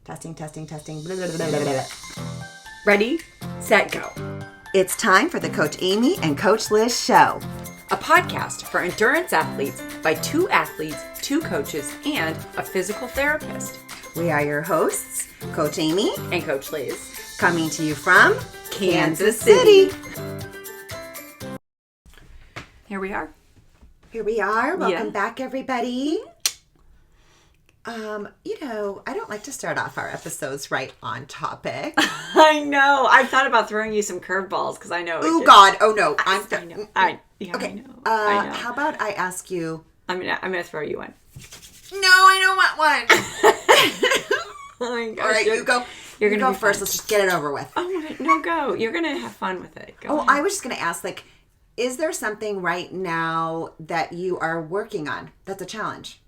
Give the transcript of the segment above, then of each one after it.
Testing. Blah, blah, blah, blah, blah. Ready, set, go. It's time for the Coach Amy and Coach Liz show. A podcast for endurance athletes by 2 athletes, 2 coaches, and a physical therapist. We are your hosts, Coach Amy And Coach Liz. coming to you from Kansas City. Here we are. Here we are. Welcome Yeah. back, everybody. I don't like to start off our episodes right on topic. I know. I've thought about throwing you some curveballs because I know. Oh God! Oh no! I know. I Okay. know. I know. How about I ask you? I'm gonna throw you one. No, I don't want one. Oh my gosh. All right, you go. You're You gonna go be first. fun. Let's just get it over with. Oh my, no, go. You're gonna have fun with it. Go Oh, ahead. I was just gonna ask, is there something right now that you are working on that's a challenge?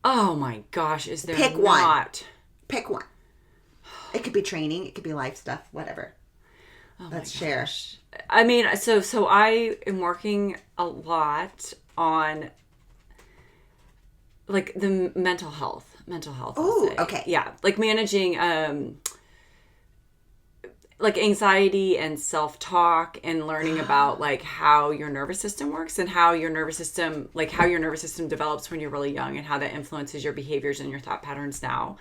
Oh my gosh, is there Pick not? one. Pick one. It could be training. It could be life stuff. Whatever. Oh Let's share. I mean, so I am working a lot on like the mental health. I'll Ooh, say. okay. Yeah, like managing like anxiety and self-talk and learning about like how your nervous system works and how your nervous system develops when you're really young and how that influences your behaviors and your thought patterns now.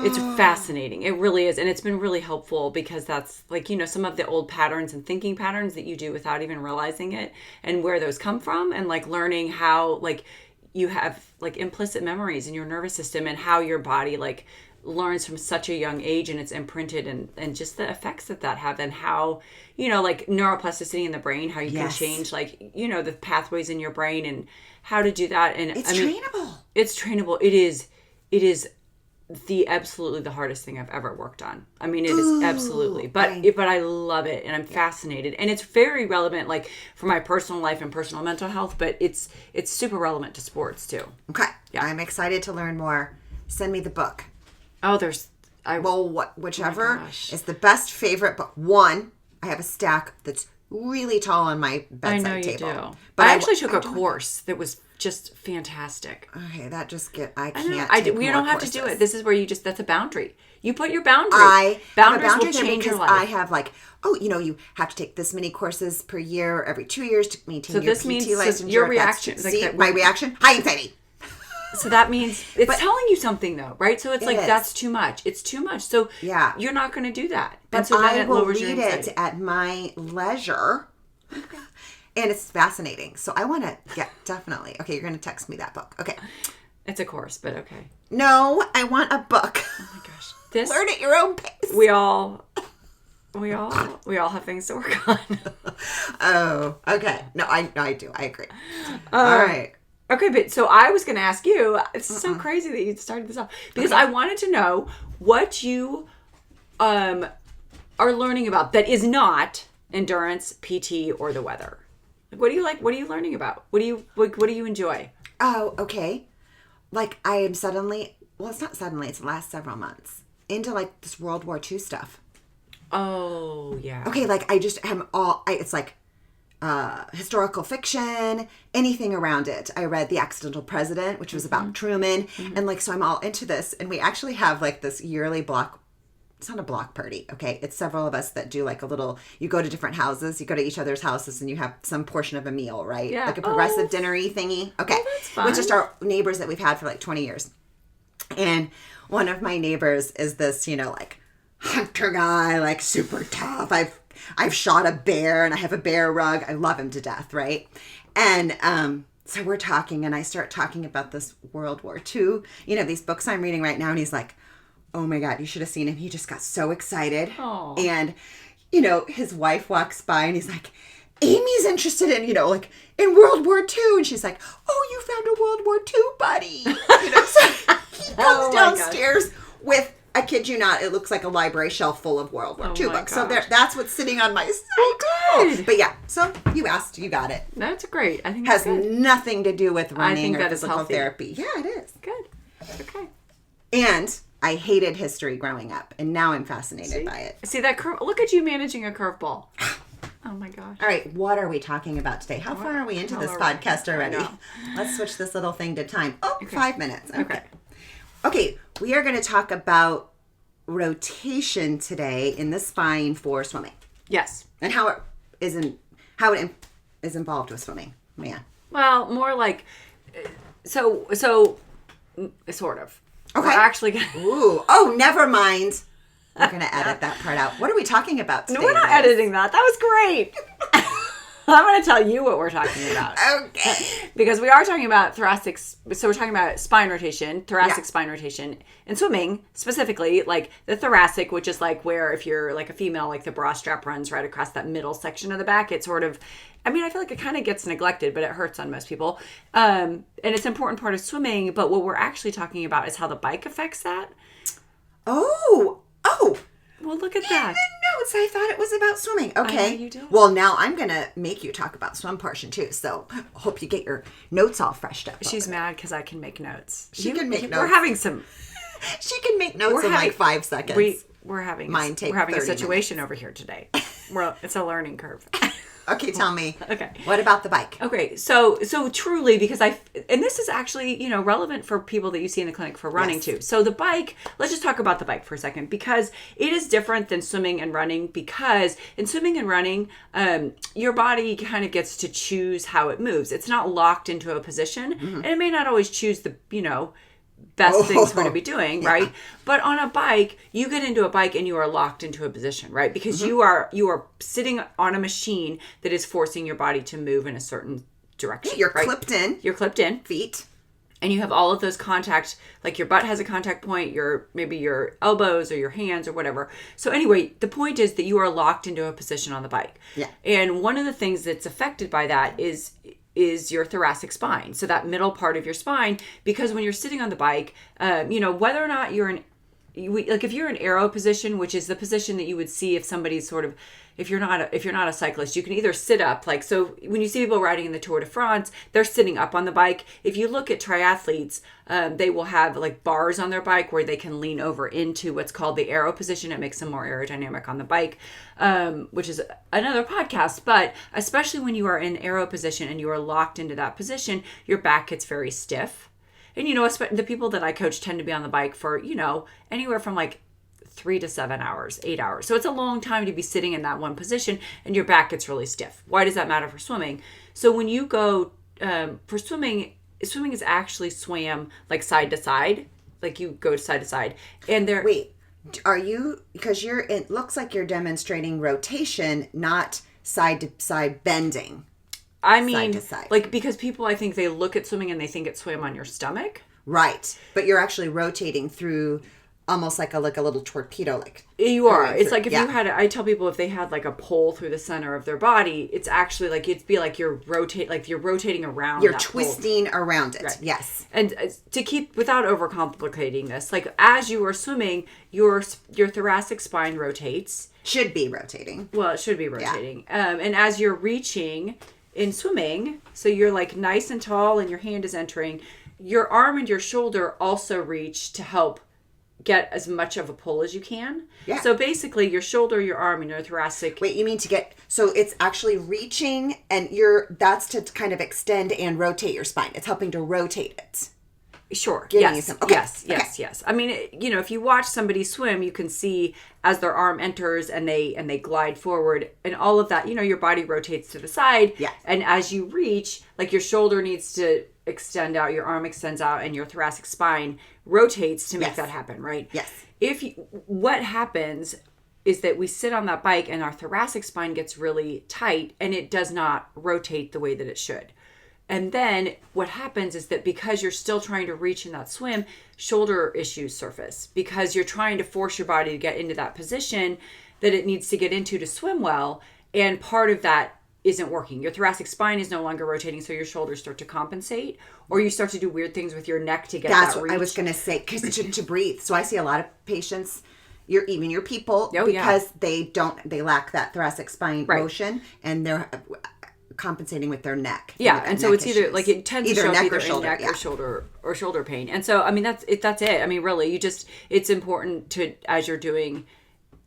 It's fascinating. It really is. And it's been really helpful because that's like, some of the old patterns and thinking patterns that you do without even realizing it and where those come from and like learning how like you have like implicit memories in your nervous system and how your body like learns from such a young age and it's imprinted and just the effects that have and how, like neuroplasticity in the brain, how you can change like, the pathways in your brain and how to do that. And It's trainable. It's trainable. It is absolutely the hardest thing I've ever worked on. I mean, it is absolutely, but I love it and I'm fascinated and it's very relevant, like for my personal life and personal mental health, but it's super relevant to sports too. Okay. Yeah. I'm excited to learn more. Send me the book. Oh, Whichever gosh. is the best favorite book. One, I have a stack that's really tall on my bedside I know you table. do. But I actually took a course that was just fantastic. Okay, I can't. We don't have to do it. This is where that's a boundary. You put your boundary. Boundaries will change your life. I have you have to take this many courses per year or every 2 years to maintain your this PT means licensure. your reaction. My reaction? High anxiety. So that means it's telling you something though, right? So it's like, that's too much. It's too much. So you're not going to do that. But and so then I it will lowers your read anxiety. it at my leisure. And it's fascinating. So I want to definitely. Okay, you're going to text me that book. Okay. It's a course, but okay. No, I want a book. Oh my gosh. Learn at your own pace. We all have things to work on. Oh, okay. No, I do. I agree. All right. Okay, but so I was going to ask you, it's so crazy that you started this off, because I wanted to know what you are learning about that is not endurance, PT, or the weather. Like, what do you like? What are you learning about? What do you enjoy? Oh, okay. Like I am suddenly, well, it's not suddenly, it's the last several months, into like this World War II stuff. Oh, yeah. Okay, like I just am it's like historical fiction, anything around it. I read The Accidental President, which was about Truman. And like, so I'm all into this. And we actually have like this yearly block. It's not a block party. Okay. It's several of us that do like a little, you go to different houses, you go to each other's houses and you have some portion of a meal, right? Yeah. Like a progressive dinner-y thingy. Okay. Oh, that's fun. With just our neighbors that we've had for like 20 years. And one of my neighbors is this, like hunter guy, like super tough. I've shot a bear and I have a bear rug. I love him to death, right? And so we're talking and I start talking about this World War II, these books I'm reading right now. And he's like, oh my God, you should have seen him. He just got so excited. Aww. And, his wife walks by and he's like, Amy's interested in, like in World War II. And she's like, oh, you found a World War II buddy. So he comes downstairs with, I kid you not, it looks like a library shelf full of World War II books. Gosh. So that's what's sitting on my side. Oh, good. But yeah, so you asked, you got it. That's great. I think Has that's good. nothing to do with running or that is physical healthy. therapy. Yeah, it is. Good. Okay. And I hated history growing up, and now I'm fascinated by it. See that curve? Look at you managing a curveball. Oh my gosh. All right, what are we talking about today? How far are we into this podcast already? Let's switch this little thing to time. Oh, okay. 5 minutes. Okay. We are going to talk about rotation today in the spine for swimming. Yes. And how it is involved with swimming. Man. Well, more like so sort of. Okay. We're actually Ooh. Oh, never mind. We're going to edit that part out. What are we talking about today? No, we're not editing that. That was great. I'm going to tell you what we're talking about. Okay. Because we are talking about thoracic, so we're talking about spine rotation, thoracic spine rotation, and swimming, specifically, like the thoracic, which is like where if you're like a female, like the bra strap runs right across that middle section of the back. It's sort of, I mean, I feel like it kind of gets neglected, but it hurts on most people. And it's an important part of swimming, but what we're actually talking about is how the bike affects that. Oh. Well, look at that. Notes. I thought it was about swimming. Okay. you do. Well, now I'm going to make you talk about swim portion too. So hope you get your notes all freshed up. She's mad because I can make notes. She can make notes. We're having some. She can make notes in like 5 seconds. We're having Mine take we're having a 30 situation over here today. It's a learning curve. Okay, tell me. Okay. What about the bike? Okay, so truly, because and this is actually, relevant for people that you see in the clinic for running too. So the bike, let's just talk about the bike for a second, because it is different than swimming and running, because in swimming and running, your body kind of gets to choose how it moves. It's not locked into a position, and it may not always choose the, best things for to be doing, right? But on a bike, you get into a bike and you are locked into a position, right? Because you are sitting on a machine that is forcing your body to move in a certain direction. You're right? clipped in. You're clipped in. Feet. And you have all of those contact, like your butt has a contact point, maybe your elbows or your hands or whatever. So anyway, the point is that you are locked into a position on the bike. Yeah. And one of the things that's affected by that is your thoracic spine. So that middle part of your spine, because when you're sitting on the bike, whether or not you're if you're in arrow position, which is the position that you would see if somebody's sort of, if you're not a cyclist, you can either sit up, like, so when you see people riding in the Tour de France, they're sitting up on the bike. If you look at triathletes, they will have like bars on their bike where they can lean over into what's called the arrow position. It makes them more aerodynamic on the bike, which is another podcast. But especially when you are in arrow position and you are locked into that position, your back gets very stiff. And, the people that I coach tend to be on the bike for, anywhere from like 3 to 7 hours, 8 hours. So it's a long time to be sitting in that one position and your back gets really stiff. Why does that matter for swimming? So when you go for swimming is actually swam like side to side, like you go side to side. And there. Wait, are you, because it looks like you're demonstrating rotation, not side to side bending. I mean, side to side. Like, because people, I think they look at swimming and they think it's swim on your stomach. Right. But you're actually rotating through almost like a little torpedo. You are. It's like if you had, I tell people if they had like a pole through the center of their body, it's actually like, it'd be like you're rotating around. You're twisting around it. Right. Yes. And to keep, without overcomplicating this, like as you are swimming, your thoracic spine rotates. Should be rotating. Well, it should be rotating. Yeah. And as you're reaching in swimming, so you're like nice and tall and your hand is entering, your arm and your shoulder also reach to help get as much of a pull as you can. Yeah. So basically your shoulder, your arm, and your thoracic. Wait, you mean so it's actually reaching and that's to kind of extend and rotate your spine. It's helping to rotate it. Sure. Yes. Okay. Yes. I mean, if you watch somebody swim, you can see as their arm enters and they glide forward and all of that, your body rotates to the side. Yeah. And as you reach, like your shoulder needs to extend out, your arm extends out, and your thoracic spine rotates to make that happen, right? Yes. What happens is that we sit on that bike and our thoracic spine gets really tight and it does not rotate the way that it should. And then what happens is that because you're still trying to reach in that swim, shoulder issues surface because you're trying to force your body to get into that position that it needs to get into to swim well. And part of that isn't working. Your thoracic spine is no longer rotating, so your shoulders start to compensate, or you start to do weird things with your neck to get that reach. That's what I was going to say, because to breathe. So I see a lot of patients, even your people, because they lack that thoracic spine motion, and they're compensating with their neck. Yeah, and so it's either like it tends to show up either in neck or shoulder pain. And so I mean that's it. I mean really, it's important to, as you're doing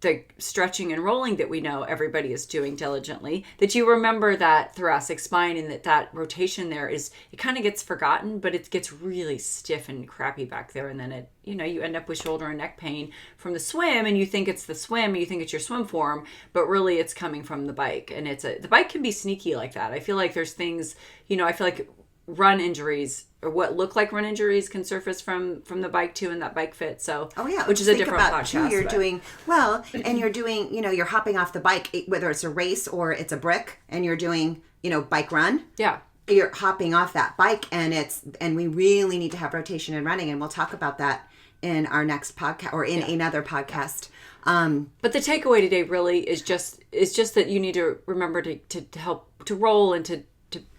the stretching and rolling that we know everybody is doing diligently, that you remember that thoracic spine and that rotation there is, it kind of gets forgotten, but it gets really stiff and crappy back there. And then it, you end up with shoulder and neck pain from the swim, and you think it's the swim, you think it's your swim form, but really it's coming from the bike. And the bike can be sneaky like that. I feel like there's things, I feel like run injuries or what look like run injuries can surface from the bike too, and that bike fit. So, which is a different podcast. You're doing and you're doing, you're hopping off the bike, whether it's a race or it's a brick, and you're doing, bike run. Yeah. You're hopping off that bike, and we really need to have rotation and running, and we'll talk about that in our next podcast or in another podcast. But the takeaway today really is just that you need to remember to help to roll and to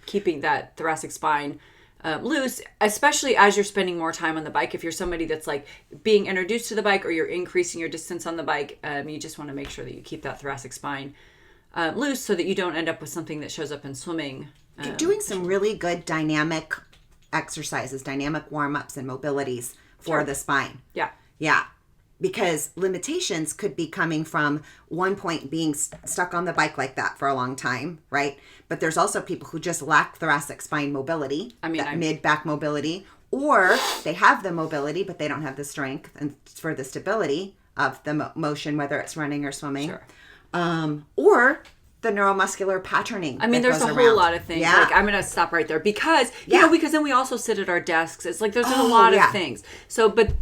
keeping that thoracic spine loose, especially as you're spending more time on the bike. If you're somebody that's like being introduced to the bike, or you're increasing your distance on the bike, you just want to make sure that you keep that thoracic spine loose so that you don't end up with something that shows up in swimming. Doing some really good dynamic exercises, dynamic warm-ups and mobilities for the spine. Yeah. Yeah. Because limitations could be coming from one point being stuck on the bike like that for a long time, right? But there's also people who just lack thoracic spine mobility, mid-back mobility, or they have the mobility, but they don't have the strength and for the stability of the motion, whether it's running or swimming. Sure. Or the neuromuscular patterning. I mean, there's a whole lot of things. Yeah. Like, I'm going to stop right there because, because then we also sit at our desks. It's like there's a lot of things. So, but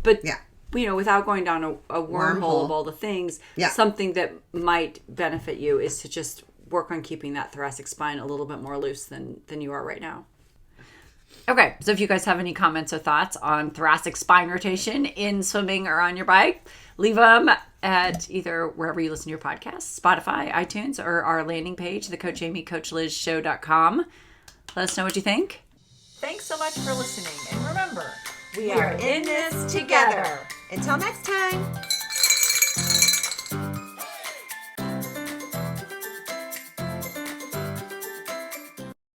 without going down a wormhole of all the things, something that might benefit you is to just work on keeping that thoracic spine a little bit more loose than you are right now. Okay, so if you guys have any comments or thoughts on thoracic spine rotation in swimming or on your bike, leave them at either wherever you listen to your podcasts, Spotify, iTunes, or our landing page, the CoachAmyCoachLizShow.com. Let us know what you think. Thanks so much for listening. And remember, we are in this together. Until next time.